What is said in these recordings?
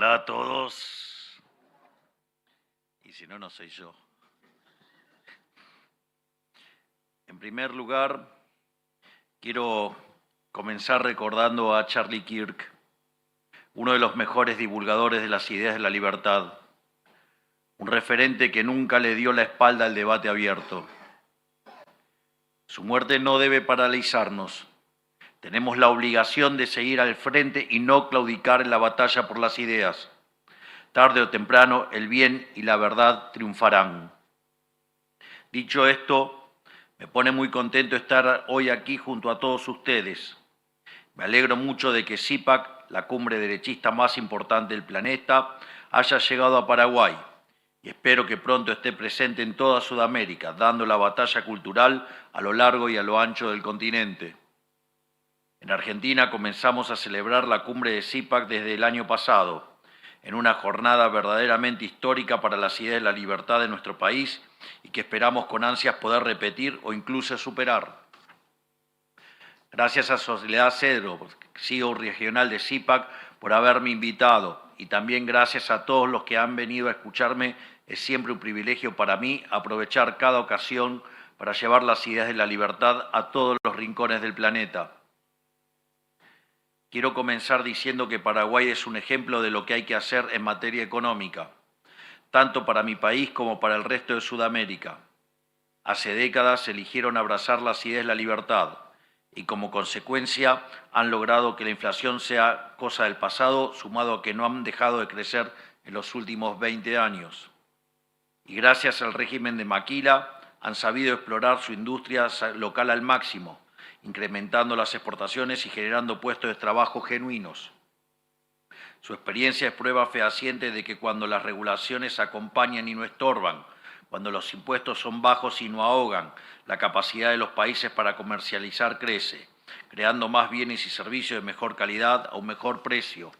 Hola a todos. Y si no, no soy yo. En primer lugar, quiero comenzar recordando a Charlie Kirk, uno de los mejores divulgadores de las ideas de la libertad, un referente que nunca le dio la espalda al debate abierto. Su muerte no debe paralizarnos. Tenemos la obligación de seguir al frente y no claudicar en la batalla por las ideas. Tarde o temprano, el bien y la verdad triunfarán. Dicho esto, me pone muy contento estar hoy aquí junto a todos ustedes. Me alegro mucho de que CIPAC, la cumbre derechista más importante del planeta, haya llegado a Paraguay y espero que pronto esté presente en toda Sudamérica, dando la batalla cultural a lo largo y a lo ancho del continente. En Argentina comenzamos a celebrar la cumbre de CIPAC desde el año pasado, en una jornada verdaderamente histórica para las ideas de la libertad de nuestro país y que esperamos con ansias poder repetir o incluso superar. Gracias a Soledad Cedro, CEO regional de CIPAC, por haberme invitado y también gracias a todos los que han venido a escucharme. Es siempre un privilegio para mí aprovechar cada ocasión para llevar las ideas de la libertad a todos los rincones del planeta. Quiero comenzar diciendo que Paraguay es un ejemplo de lo que hay que hacer en materia económica, tanto para mi país como para el resto de Sudamérica. Hace décadas eligieron abrazar las ideas de la libertad y como consecuencia han logrado que la inflación sea cosa del pasado, sumado a que no han dejado de crecer en los últimos 20 años. Y gracias al régimen de Maquila han sabido explorar su industria local al máximo, incrementando las exportaciones y generando puestos de trabajo genuinos. Su experiencia es prueba fehaciente de que cuando las regulaciones acompañan y no estorban, cuando los impuestos son bajos y no ahogan, la capacidad de los países para comercializar crece, creando más bienes y servicios de mejor calidad a un mejor precio.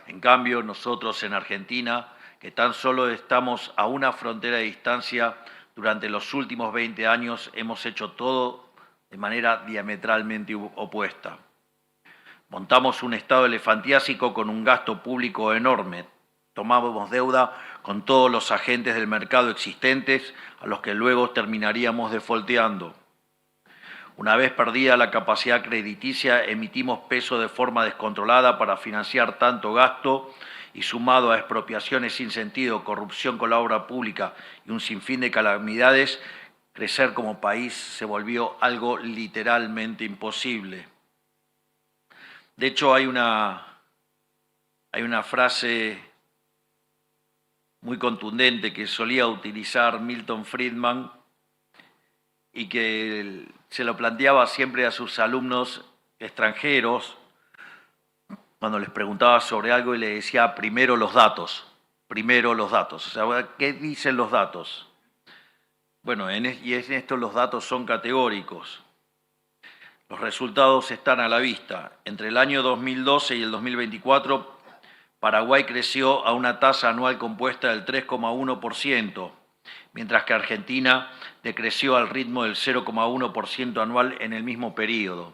En cambio, nosotros en Argentina, que tan solo estamos a una frontera de distancia, durante los últimos 20 años hemos hecho todo de manera diametralmente opuesta. Montamos un Estado elefantiásico con un gasto público enorme. Tomábamos deuda con todos los agentes del mercado existentes a los que luego terminaríamos defolteando. Una vez perdida la capacidad crediticia, emitimos peso de forma descontrolada para financiar tanto gasto y sumado a expropiaciones sin sentido, corrupción con la obra pública y un sinfín de calamidades, crecer como país se volvió algo literalmente imposible. De hecho, hay una frase muy contundente que solía utilizar Milton Friedman y que se lo planteaba siempre a sus alumnos extranjeros cuando les preguntaba sobre algo y le decía primero los datos. O sea, ¿qué dicen los datos? Bueno, en esto los datos son categóricos. Los resultados están a la vista. Entre el año 2012 y el 2024, Paraguay creció a una tasa anual compuesta del 3,1%, mientras que Argentina decreció al ritmo del 0,1% anual en el mismo periodo.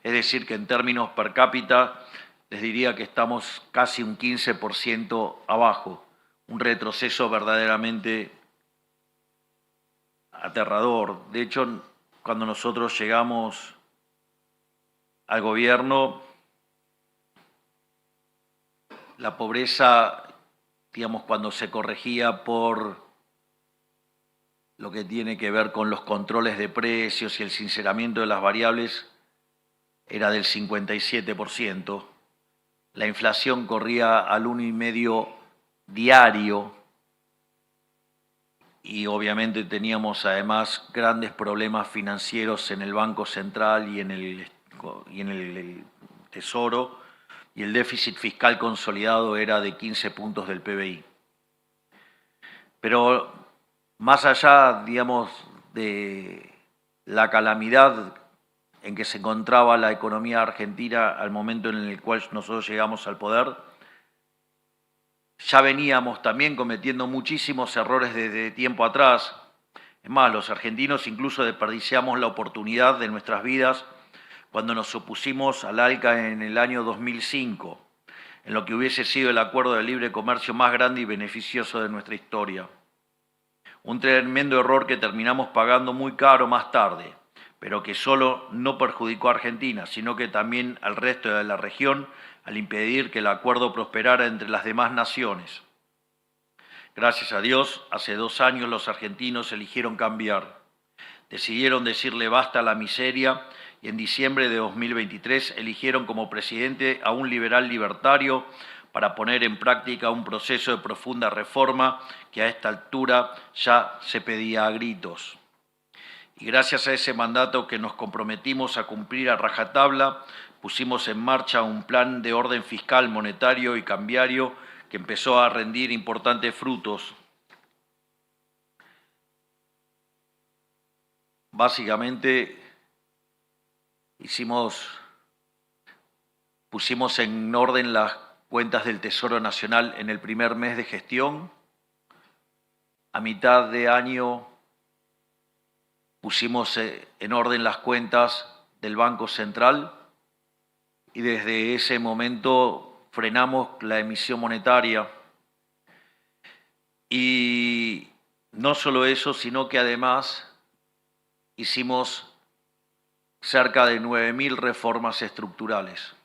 Es decir, que en términos per cápita, les diría que estamos casi un 15% abajo, un retroceso verdaderamente aterrador. De hecho, cuando nosotros llegamos al gobierno, la pobreza, digamos, cuando se corregía por lo que tiene que ver con los controles de precios y el sinceramiento de las variables, era del 57%. La inflación corría al 1,5% diario y obviamente teníamos además grandes problemas financieros en el Banco Central y en el Tesoro, y el déficit fiscal consolidado era de 15 puntos del PBI. Pero más allá, digamos, de la calamidad en que se encontraba la economía argentina al momento en el cual nosotros llegamos al poder, ya veníamos también cometiendo muchísimos errores desde tiempo atrás. Es más, los argentinos incluso desperdiciamos la oportunidad de nuestras vidas cuando nos opusimos al ALCA en el año 2005. en lo que hubiese sido el acuerdo de libre comercio más grande y beneficioso de nuestra historia. Un tremendo error que terminamos pagando muy caro más tarde, pero que solo no perjudicó a Argentina, sino que también al resto de la región al impedir que el acuerdo prosperara entre las demás naciones. Gracias a Dios, hace 2 años los argentinos eligieron cambiar. Decidieron decirle basta a la miseria y en diciembre de 2023 eligieron como presidente a un liberal libertario para poner en práctica un proceso de profunda reforma que a esta altura ya se pedía a gritos. Y gracias a ese mandato que nos comprometimos a cumplir a rajatabla, pusimos en marcha un plan de orden fiscal, monetario y cambiario que empezó a rendir importantes frutos. Básicamente pusimos en orden las cuentas del Tesoro Nacional en el primer mes de gestión. A mitad de año pusimos en orden las cuentas del Banco Central y desde ese momento frenamos la emisión monetaria. Y no solo eso, sino que además hicimos cerca de 9.000 reformas estructurales.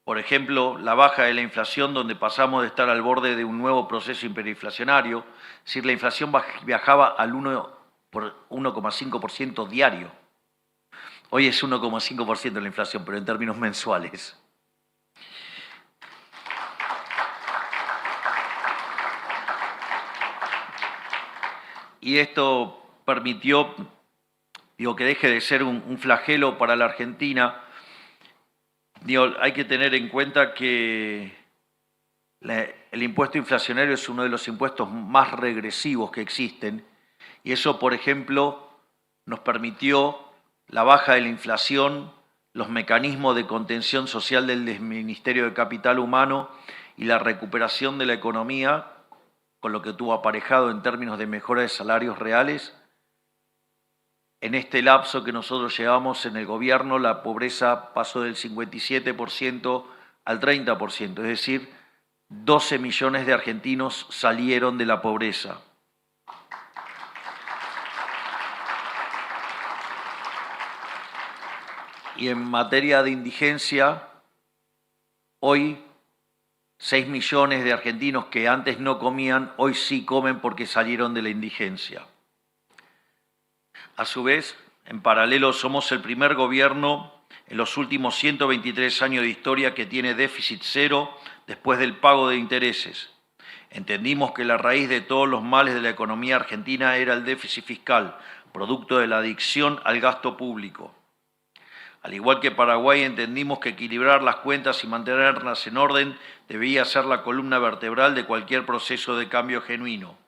Por ejemplo, la baja de la inflación, donde pasamos de estar al borde de un nuevo proceso hiperinflacionario, es decir, la inflación viajaba al 1,5% diario. Hoy es 1,5% la inflación, pero en términos mensuales. Y esto permitió que deje de ser un flagelo para la Argentina. Hay que tener en cuenta que el impuesto inflacionario es uno de los impuestos más regresivos que existen y eso, por ejemplo, nos permitió la baja de la inflación, los mecanismos de contención social del Ministerio de Capital Humano y la recuperación de la economía, con lo que tuvo aparejado en términos de mejora de salarios reales. En este lapso que nosotros llevamos en el gobierno, la pobreza pasó del 57% al 30%, es decir, 12 millones de argentinos salieron de la pobreza. Y en materia de indigencia, hoy 6 millones de argentinos que antes no comían, hoy sí comen porque salieron de la indigencia. A su vez, en paralelo, somos el primer gobierno en los últimos 123 años de historia que tiene déficit cero después del pago de intereses. Entendimos que la raíz de todos los males de la economía argentina era el déficit fiscal, producto de la adicción al gasto público. Al igual que Paraguay, entendimos que equilibrar las cuentas y mantenerlas en orden debía ser la columna vertebral de cualquier proceso de cambio genuino.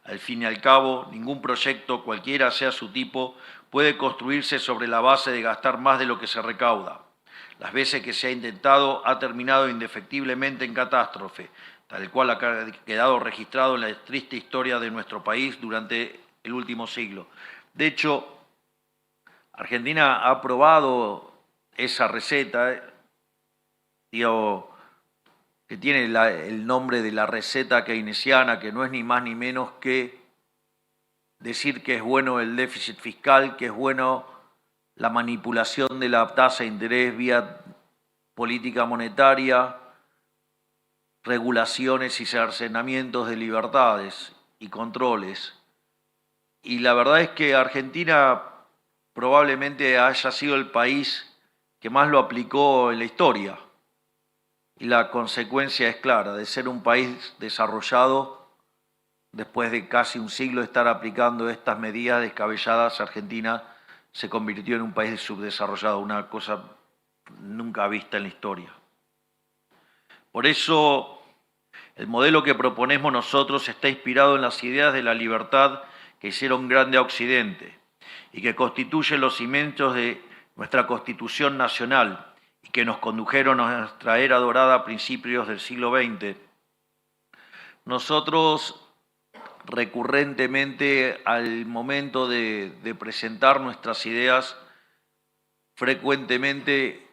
Al fin y al cabo, ningún proyecto, cualquiera sea su tipo, puede construirse sobre la base de gastar más de lo que se recauda. Las veces que se ha intentado, ha terminado indefectiblemente en catástrofe, tal cual ha quedado registrado en la triste historia de nuestro país durante el último siglo. De hecho, Argentina ha probado esa receta, que tiene el nombre de la receta keynesiana, que no es ni más ni menos que decir que es bueno el déficit fiscal, que es bueno la manipulación de la tasa de interés vía política monetaria, regulaciones y cercenamientos de libertades y controles. Y la verdad es que Argentina probablemente haya sido el país que más lo aplicó en la historia. Y la consecuencia es clara, de ser un país desarrollado, después de casi un siglo de estar aplicando estas medidas descabelladas, Argentina se convirtió en un país subdesarrollado, una cosa nunca vista en la historia. Por eso, el modelo que proponemos nosotros está inspirado en las ideas de la libertad que hicieron grande a Occidente y que constituyen los cimientos de nuestra Constitución Nacional y que nos condujeron a nuestra era dorada a principios del siglo XX. Nosotros recurrentemente al momento de presentar nuestras ideas, frecuentemente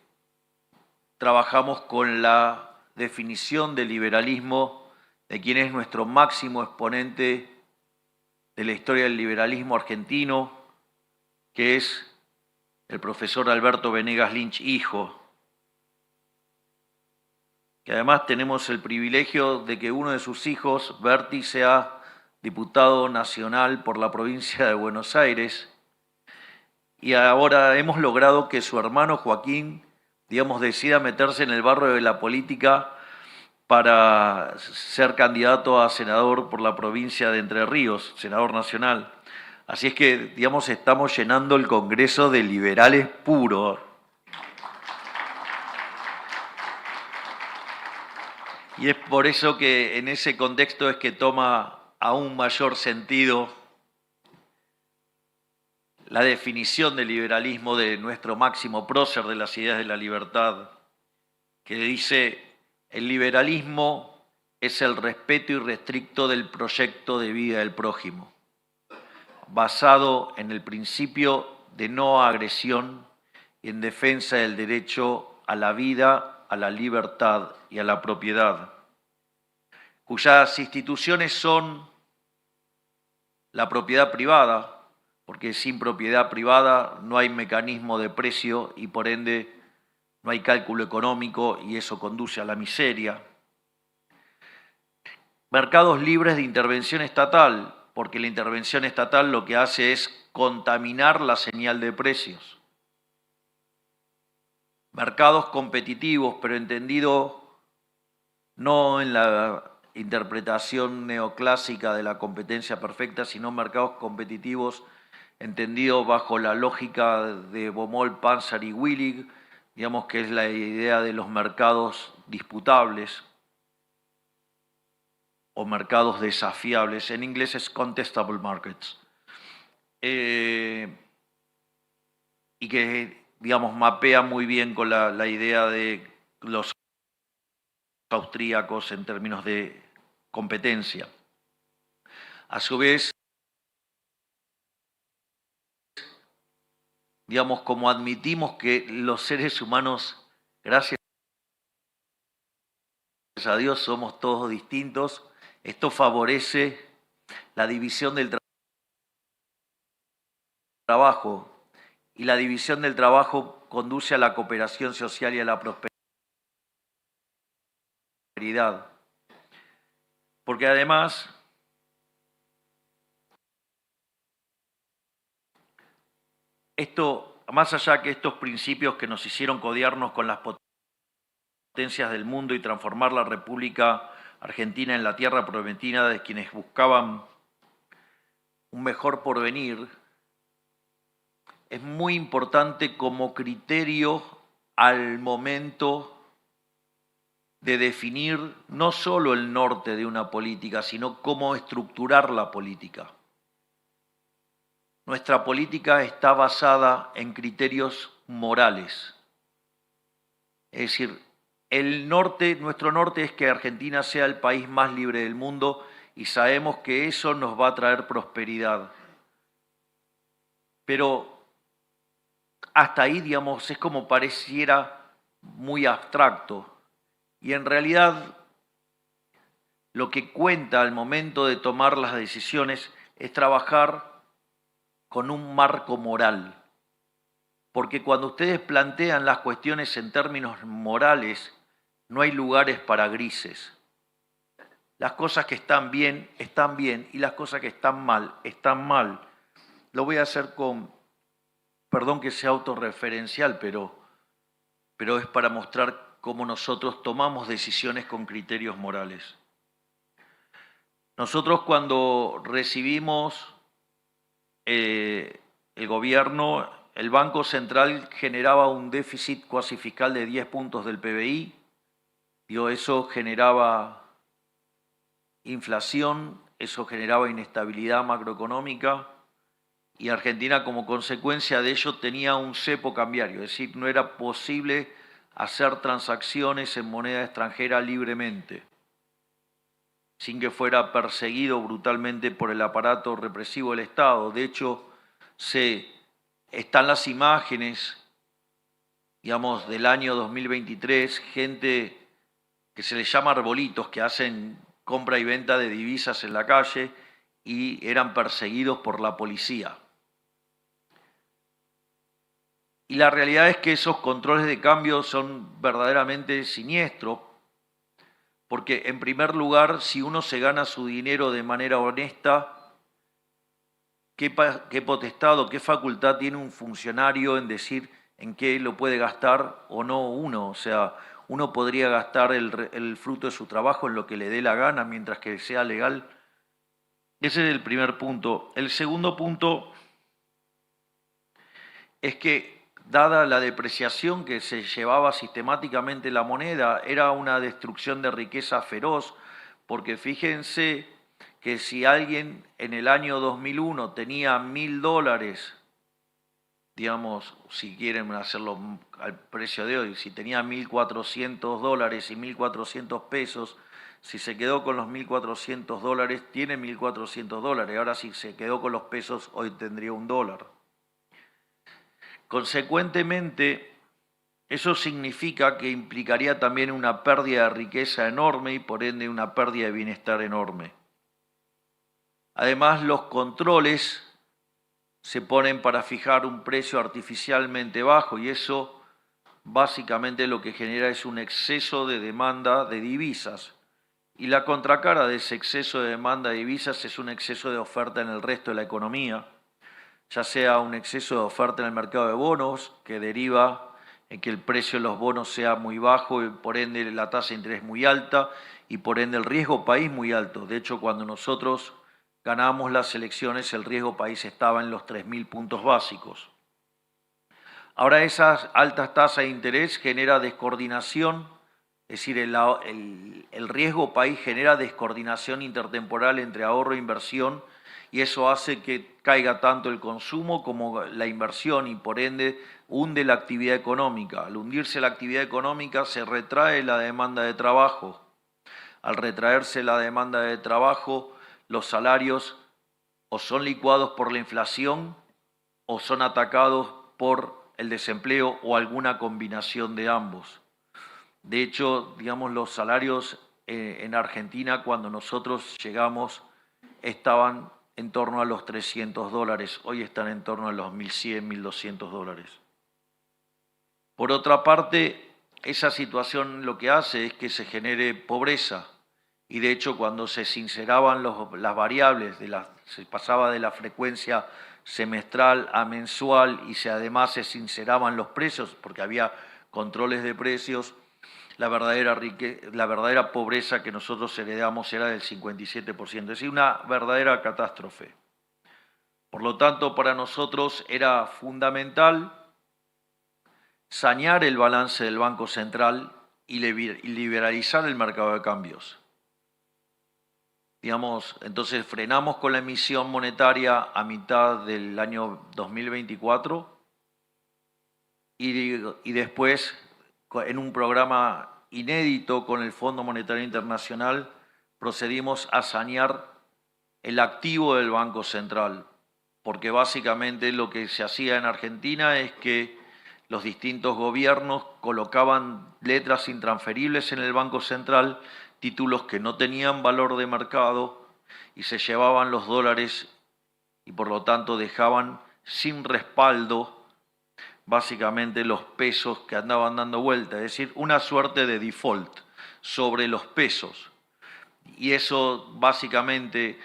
trabajamos con la definición del liberalismo de quien es nuestro máximo exponente de la historia del liberalismo argentino, que es el profesor Alberto Venegas Lynch, hijo, que además tenemos el privilegio de que uno de sus hijos, Berti, sea diputado nacional por la provincia de Buenos Aires, y ahora hemos logrado que su hermano Joaquín, digamos, decida meterse en el barro de la política para ser candidato a senador por la provincia de Entre Ríos, senador nacional. Así es que, digamos, estamos llenando el Congreso de liberales puros. Y es por eso que en ese contexto es que toma aún mayor sentido la definición del liberalismo de nuestro máximo prócer de las ideas de la libertad, que dice: el liberalismo es el respeto irrestricto del proyecto de vida del prójimo, basado en el principio de no agresión y en defensa del derecho a la vida, a la libertad y a la propiedad, cuyas instituciones son la propiedad privada, porque sin propiedad privada no hay mecanismo de precio y por ende no hay cálculo económico y eso conduce a la miseria. Mercados libres de intervención estatal, porque la intervención estatal lo que hace es contaminar la señal de precios. Mercados competitivos, pero entendido no en la interpretación neoclásica de la competencia perfecta, sino mercados competitivos entendido bajo la lógica de Baumol, Panzer y Willig, digamos que es la idea de los mercados disputables o mercados desafiables. En inglés es contestable markets. Y que, digamos, mapea muy bien con la idea de los austríacos en términos de competencia. A su vez, digamos, como admitimos que los seres humanos, gracias a Dios, somos todos distintos, esto favorece la división del trabajo, y la división del trabajo conduce a la cooperación social y a la prosperidad. Porque además, esto, más allá que estos principios que nos hicieron codearnos con las potencias del mundo y transformar la República Argentina en la tierra prometida de quienes buscaban un mejor porvenir, es muy importante como criterio al momento de definir no solo el norte de una política, sino cómo estructurar la política. Nuestra política está basada en criterios morales. Es decir, nuestro norte es que Argentina sea el país más libre del mundo y sabemos que eso nos va a traer prosperidad. Pero hasta ahí, digamos, es como pareciera muy abstracto. Y en realidad lo que cuenta al momento de tomar las decisiones es trabajar con un marco moral. Porque cuando ustedes plantean las cuestiones en términos morales, no hay lugares para grises. Las cosas que están bien, y las cosas que están mal. Lo voy a hacer con, perdón que sea autorreferencial, pero es para mostrar cómo nosotros tomamos decisiones con criterios morales. Nosotros cuando recibimos el gobierno, el Banco Central generaba un déficit cuasi fiscal de 10 puntos del PBI, eso generaba inflación, eso generaba inestabilidad macroeconómica y Argentina como consecuencia de ello tenía un cepo cambiario, es decir, no era posible hacer transacciones en moneda extranjera libremente, sin que fuera perseguido brutalmente por el aparato represivo del Estado. De hecho, están las imágenes digamos, del año 2023, gente que se les llama arbolitos, que hacen compra y venta de divisas en la calle y eran perseguidos por la policía. Y la realidad es que esos controles de cambio son verdaderamente siniestros, porque en primer lugar, si uno se gana su dinero de manera honesta, ¿qué potestad o qué facultad tiene un funcionario en decir en qué lo puede gastar o no uno? O sea, uno podría gastar el fruto de su trabajo en lo que le dé la gana mientras que sea legal. Ese es el primer punto. El segundo punto es que, dada la depreciación que se llevaba sistemáticamente la moneda, era una destrucción de riqueza feroz, porque fíjense que si alguien en el año 2001 tenía $1.000, digamos, si quieren hacerlo al precio de hoy, si tenía $1.400 y 1.400 pesos, si se quedó con los $1.400, tiene $1.400. Ahora si se quedó con los pesos, hoy tendría $1. Consecuentemente, eso significa que implicaría también una pérdida de riqueza enorme y por ende una pérdida de bienestar enorme. Además, los controles se ponen para fijar un precio artificialmente bajo y eso básicamente lo que genera es un exceso de demanda de divisas. Y la contracara de ese exceso de demanda de divisas es un exceso de oferta en el resto de la economía, ya sea un exceso de oferta en el mercado de bonos que deriva en que el precio de los bonos sea muy bajo y por ende la tasa de interés muy alta y por ende el riesgo país muy alto. De hecho, cuando nosotros ganamos las elecciones, el riesgo país estaba en los 3.000 puntos básicos. Ahora esas altas tasas de interés genera descoordinación, es decir, el riesgo país genera descoordinación intertemporal entre ahorro e inversión y eso hace que caiga tanto el consumo como la inversión y por ende hunde la actividad económica. Al hundirse la actividad económica se retrae la demanda de trabajo. Al retraerse la demanda de trabajo, los salarios o son licuados por la inflación o son atacados por el desempleo o alguna combinación de ambos. De hecho, digamos, los salarios en Argentina cuando nosotros llegamos estaban en torno a los $300, hoy están en torno a los $1.100, $1.200. Por otra parte, esa situación lo que hace es que se genere pobreza y de hecho cuando se sinceraban las variables, se pasaba de la frecuencia semestral a mensual y además se sinceraban los precios porque había controles de precios, la verdadera pobreza que nosotros heredamos era del 57%, es decir, una verdadera catástrofe. Por lo tanto, para nosotros era fundamental sanear el balance del Banco Central y liberalizar el mercado de cambios. Digamos, entonces frenamos con la emisión monetaria a mitad del año 2024 y después, en un programa inédito con el Fondo Monetario Internacional, procedimos a sanear el activo del Banco Central, porque básicamente lo que se hacía en Argentina es que los distintos gobiernos colocaban letras intransferibles en el Banco Central, títulos que no tenían valor de mercado y se llevaban los dólares y por lo tanto dejaban sin respaldo básicamente los pesos que andaban dando vuelta, es decir, una suerte de default sobre los pesos. Y eso básicamente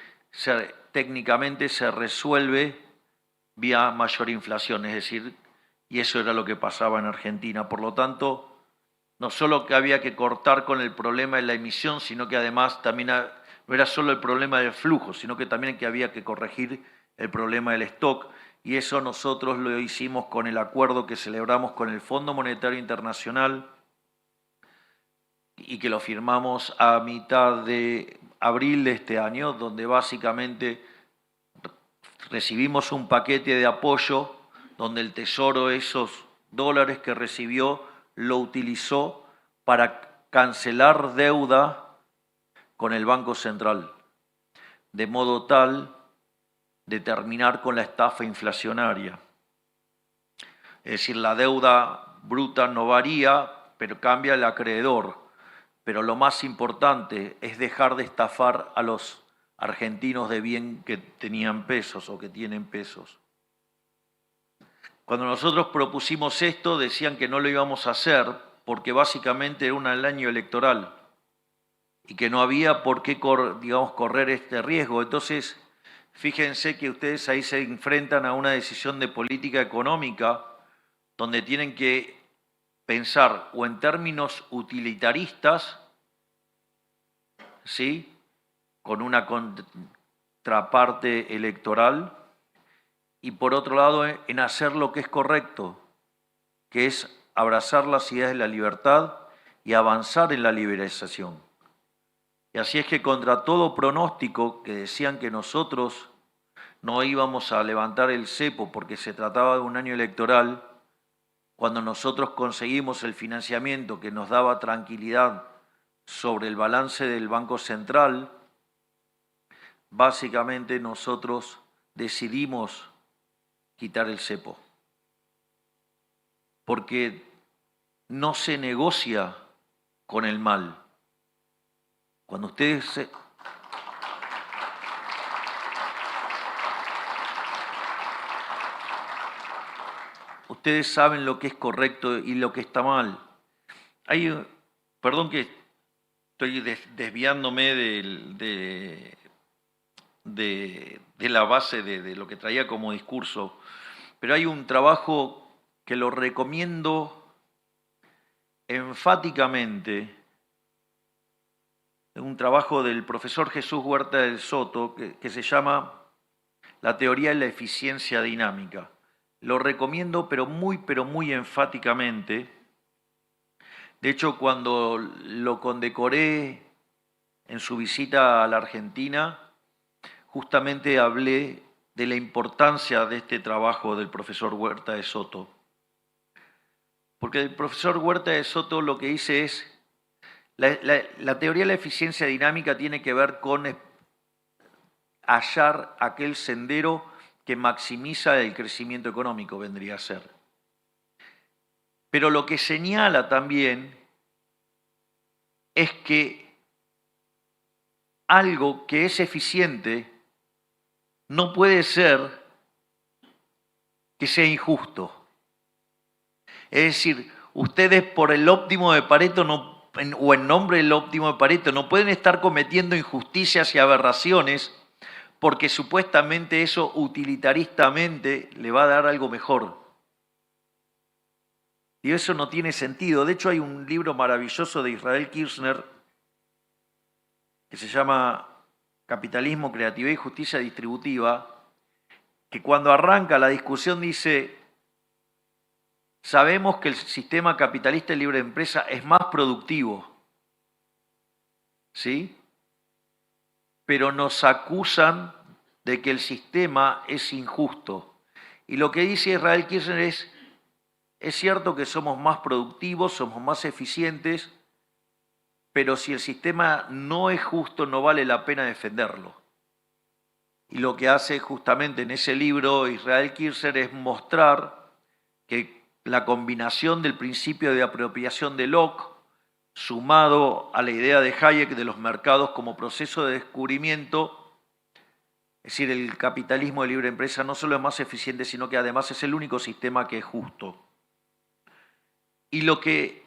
técnicamente se resuelve vía mayor inflación, es decir, y eso era lo que pasaba en Argentina. Por lo tanto, no solo que había que cortar con el problema de la emisión, sino que además también no era solo el problema del flujo, sino que también que había que corregir el problema del stock. Y eso nosotros lo hicimos con el acuerdo que celebramos con el Fondo Monetario Internacional y que lo firmamos a mitad de abril de este año, donde básicamente recibimos un paquete de apoyo donde el Tesoro esos dólares que recibió lo utilizó para cancelar deuda con el Banco Central, de modo tal de terminar con la estafa inflacionaria. Es decir, la deuda bruta no varía, pero cambia el acreedor. Pero lo más importante es dejar de estafar a los argentinos de bien que tenían pesos o que tienen pesos. Cuando nosotros propusimos esto, decían que no lo íbamos a hacer porque básicamente era el año electoral y que no había por qué, correr este riesgo. Entonces, fíjense que ustedes ahí se enfrentan a una decisión de política económica donde tienen que pensar o en términos utilitaristas, ¿sí?, con una contraparte electoral, y por otro lado en hacer lo que es correcto, que es abrazar las ideas de la libertad y avanzar en la liberalización. Y así es que contra todo pronóstico que decían que nosotros no íbamos a levantar el cepo porque se trataba de un año electoral, cuando nosotros conseguimos el financiamiento que nos daba tranquilidad sobre el balance del Banco Central, básicamente nosotros decidimos quitar el cepo, porque no se negocia con el mal. Cuando ustedes ustedes saben lo que es correcto y lo que está mal. Perdón que estoy desviándome de la base de lo que traía como discurso, pero hay un trabajo que lo recomiendo enfáticamente, un trabajo del profesor Jesús Huerta del Soto que se llama La teoría de la eficiencia dinámica. Lo recomiendo, pero muy enfáticamente. De hecho, cuando lo condecoré en su visita a la Argentina, justamente hablé de la importancia de este trabajo del profesor Huerta de Soto. Porque el profesor Huerta de Soto lo que dice es, la teoría de la eficiencia dinámica tiene que ver con hallar aquel sendero que maximiza el crecimiento económico, vendría a ser. Pero lo que señala también es que algo que es eficiente no puede ser que sea injusto. Es decir, ustedes por el óptimo de Pareto o en nombre del óptimo de Pareto no pueden estar cometiendo injusticias y aberraciones porque supuestamente eso utilitaristamente le va a dar algo mejor. Y eso no tiene sentido. De hecho, hay un libro maravilloso de Israel Kirzner que se llama Capitalismo, Creatividad y Justicia Distributiva, que cuando arranca la discusión dice: sabemos que el sistema capitalista y libre de empresa es más productivo, ¿sí?, pero nos acusan de que el sistema es injusto. Y lo que dice Israel Kirzner es cierto que somos más productivos, somos más eficientes, pero si el sistema no es justo, no vale la pena defenderlo. Y lo que hace justamente en ese libro Israel Kirzner es mostrar que la combinación del principio de apropiación de Locke, sumado a la idea de Hayek de los mercados como proceso de descubrimiento, es decir, el capitalismo de libre empresa no solo es más eficiente, sino que además es el único sistema que es justo. Y lo que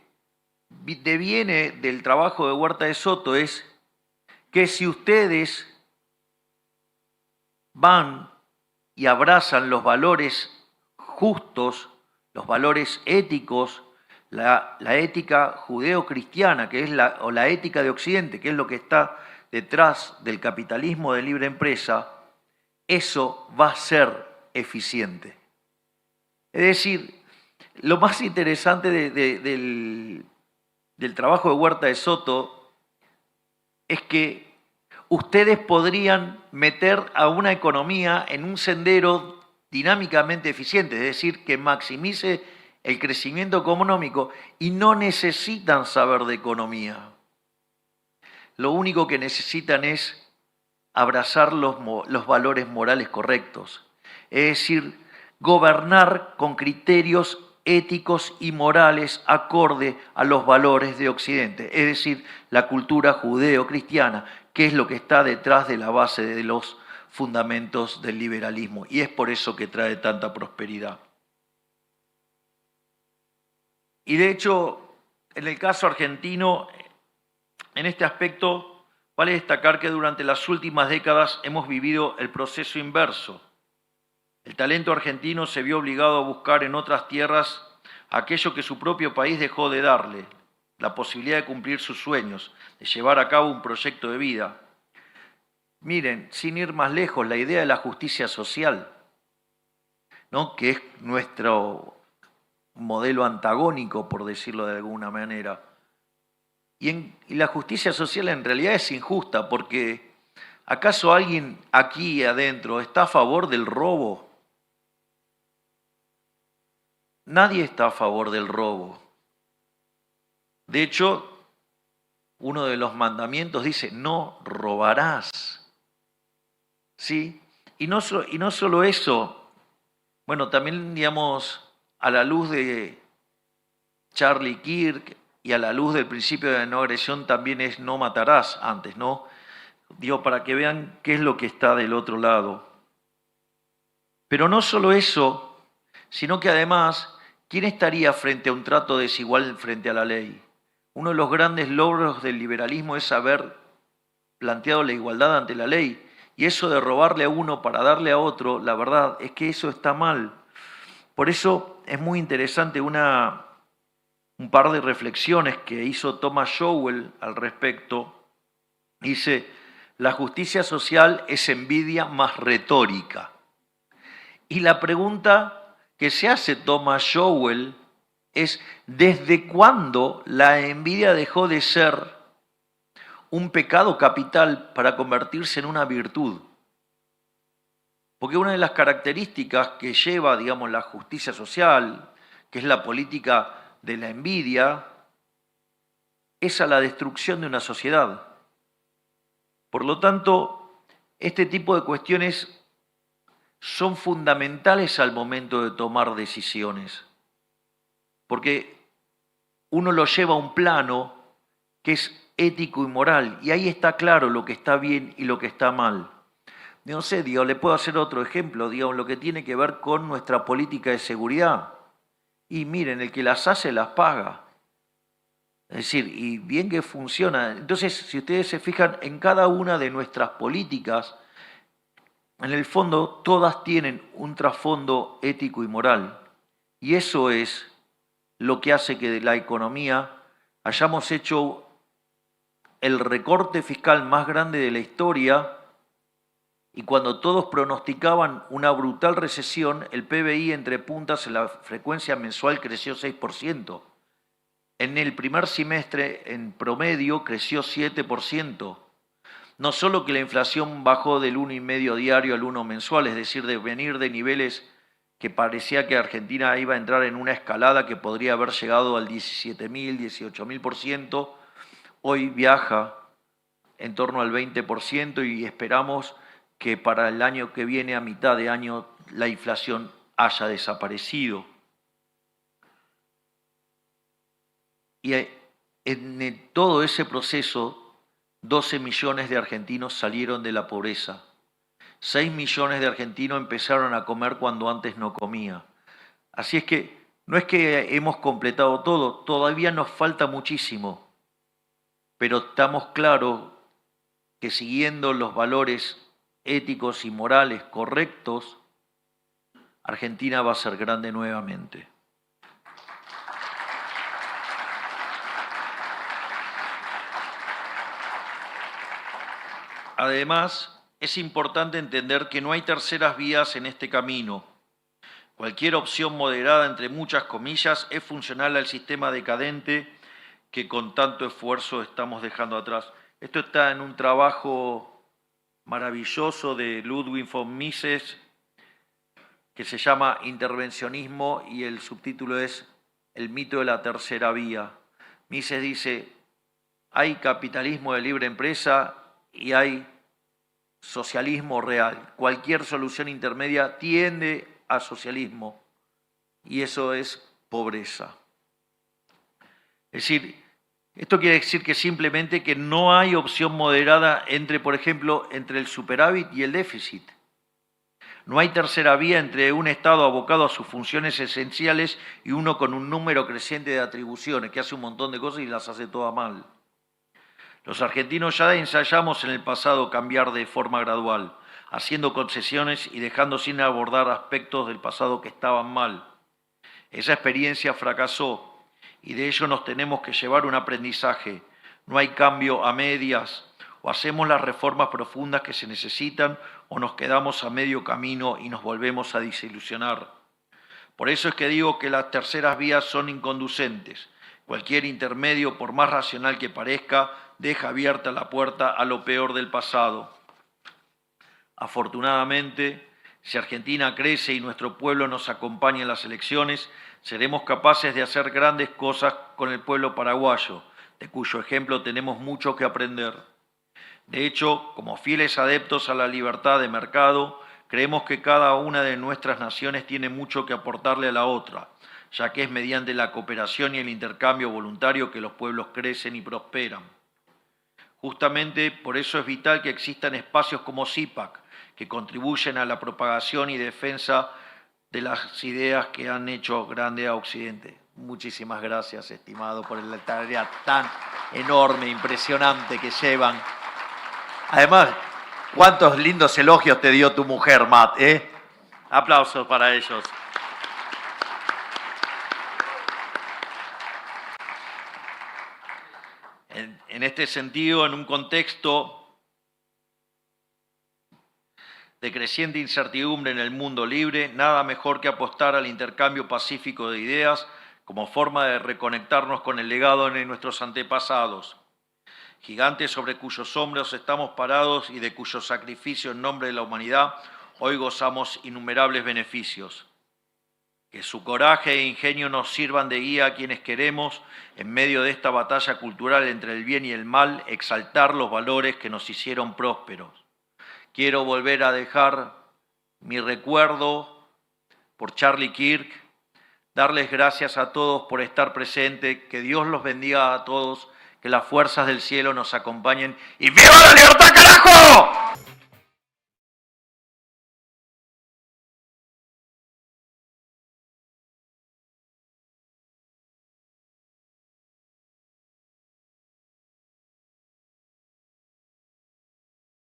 deviene del trabajo de Huerta de Soto es que si ustedes van y abrazan los valores justos, los valores éticos, la ética judeo-cristiana, que es la ética de Occidente, que es lo que está detrás del capitalismo de libre empresa, eso va a ser eficiente. Es decir, lo más interesante del trabajo de Huerta de Soto es que ustedes podrían meter a una economía en un sendero dinámicamente eficiente, es decir, que maximice el crecimiento económico y no necesitan saber de economía. Lo único que necesitan es abrazar los valores morales correctos, es decir, gobernar con criterios éticos y morales acorde a los valores de Occidente, es decir, la cultura judeo-cristiana, que es lo que está detrás de la base de los fundamentos del liberalismo, y es por eso que trae tanta prosperidad. Y de hecho, en el caso argentino, en este aspecto, vale destacar que durante las últimas décadas hemos vivido el proceso inverso. El talento argentino se vio obligado a buscar en otras tierras aquello que su propio país dejó de darle, la posibilidad de cumplir sus sueños, de llevar a cabo un proyecto de vida. Miren, sin ir más lejos, la idea de la justicia social, ¿no?, que es nuestro modelo antagónico, por decirlo de alguna manera. Y la justicia social en realidad es injusta, porque ¿acaso alguien aquí adentro está a favor del robo? Nadie está a favor del robo. De hecho, uno de los mandamientos dice, no robarás. ¿Sí? Y no solo eso, bueno, también, digamos, a la luz de Charlie Kirk y a la luz del principio de no agresión también es no matarás antes, ¿no? Digo, para que vean qué es lo que está del otro lado. Pero no solo eso, sino que además, ¿quién estaría frente a un trato desigual frente a la ley? Uno de los grandes logros del liberalismo es haber planteado la igualdad ante la ley. Y eso de robarle a uno para darle a otro, la verdad es que eso está mal. Por eso es muy interesante un par de reflexiones que hizo Thomas Sowell al respecto. Dice, la justicia social es envidia más retórica. Y la pregunta que se hace Thomas Sowell es, ¿desde cuándo la envidia dejó de ser un pecado capital para convertirse en una virtud? Porque una de las características que lleva, digamos, la justicia social, que es la política de la envidia, es a la destrucción de una sociedad. Por lo tanto, este tipo de cuestiones son fundamentales al momento de tomar decisiones, porque uno lo lleva a un plano que es ético y moral, y ahí está claro lo que está bien y lo que está mal. No sé, digo, le puedo hacer otro ejemplo, digamos, lo que tiene que ver con nuestra política de seguridad. Y miren, el que las hace las paga. Es decir, y bien que funciona. Entonces, si ustedes se fijan en cada una de nuestras políticas, en el fondo todas tienen un trasfondo ético y moral. Y eso es lo que hace que de la economía hayamos hecho el recorte fiscal más grande de la historia. Y cuando todos pronosticaban una brutal recesión, el PBI entre puntas en la frecuencia mensual creció 6%. En el primer semestre, en promedio, creció 7%. No solo que la inflación bajó del 1,5 diario al 1 mensual, es decir, de venir de niveles que parecía que Argentina iba a entrar en una escalada que podría haber llegado al 17.000, 18.000%, hoy viaja en torno al 20% y esperamos que para el año que viene, a mitad de año, la inflación haya desaparecido. Y en todo ese proceso, 12 millones de argentinos salieron de la pobreza. 6 millones de argentinos empezaron a comer cuando antes no comía. Así es que no es que hemos completado todo, todavía nos falta muchísimo, pero estamos claros que siguiendo los valores éticos y morales correctos, Argentina va a ser grande nuevamente. Además, es importante entender que no hay terceras vías en este camino. Cualquier opción moderada, entre muchas comillas, es funcional al sistema decadente que con tanto esfuerzo estamos dejando atrás. Esto está en un trabajo maravilloso de Ludwig von Mises que se llama Intervencionismo y el subtítulo es El mito de la tercera vía. Mises dice, hay capitalismo de libre empresa y hay socialismo real. Cualquier solución intermedia tiende a socialismo y eso es pobreza. Es decir, esto quiere decir que simplemente que no hay opción moderada entre, por ejemplo, entre el superávit y el déficit. No hay tercera vía entre un Estado abocado a sus funciones esenciales y uno con un número creciente de atribuciones, que hace un montón de cosas y las hace todas mal. Los argentinos ya ensayamos en el pasado cambiar de forma gradual, haciendo concesiones y dejando sin abordar aspectos del pasado que estaban mal. Esa experiencia fracasó y de ello nos tenemos que llevar un aprendizaje. No hay cambio a medias. O hacemos las reformas profundas que se necesitan o nos quedamos a medio camino y nos volvemos a desilusionar. Por eso es que digo que las terceras vías son inconducentes. Cualquier intermedio, por más racional que parezca, deja abierta la puerta a lo peor del pasado. Afortunadamente, si Argentina crece y nuestro pueblo nos acompaña en las elecciones, seremos capaces de hacer grandes cosas con el pueblo paraguayo, de cuyo ejemplo tenemos mucho que aprender. De hecho, como fieles adeptos a la libertad de mercado, creemos que cada una de nuestras naciones tiene mucho que aportarle a la otra, ya que es mediante la cooperación y el intercambio voluntario que los pueblos crecen y prosperan. Justamente por eso es vital que existan espacios como CIPAC, que contribuyen a la propagación y defensa de las ideas que han hecho grande a Occidente. Muchísimas gracias, estimado, por la tarea tan enorme, impresionante que llevan. Además, cuántos lindos elogios te dio tu mujer, Matt, ¿eh? Aplausos para ellos. En este sentido, en un contexto de creciente incertidumbre en el mundo libre, nada mejor que apostar al intercambio pacífico de ideas como forma de reconectarnos con el legado de nuestros antepasados, gigantes sobre cuyos hombros estamos parados y de cuyo sacrificio en nombre de la humanidad hoy gozamos innumerables beneficios. Que su coraje e ingenio nos sirvan de guía a quienes queremos, en medio de esta batalla cultural entre el bien y el mal, exaltar los valores que nos hicieron prósperos. Quiero volver a dejar mi recuerdo por Charlie Kirk, darles gracias a todos por estar presentes, que Dios los bendiga a todos, que las fuerzas del cielo nos acompañen y ¡viva la libertad, carajo!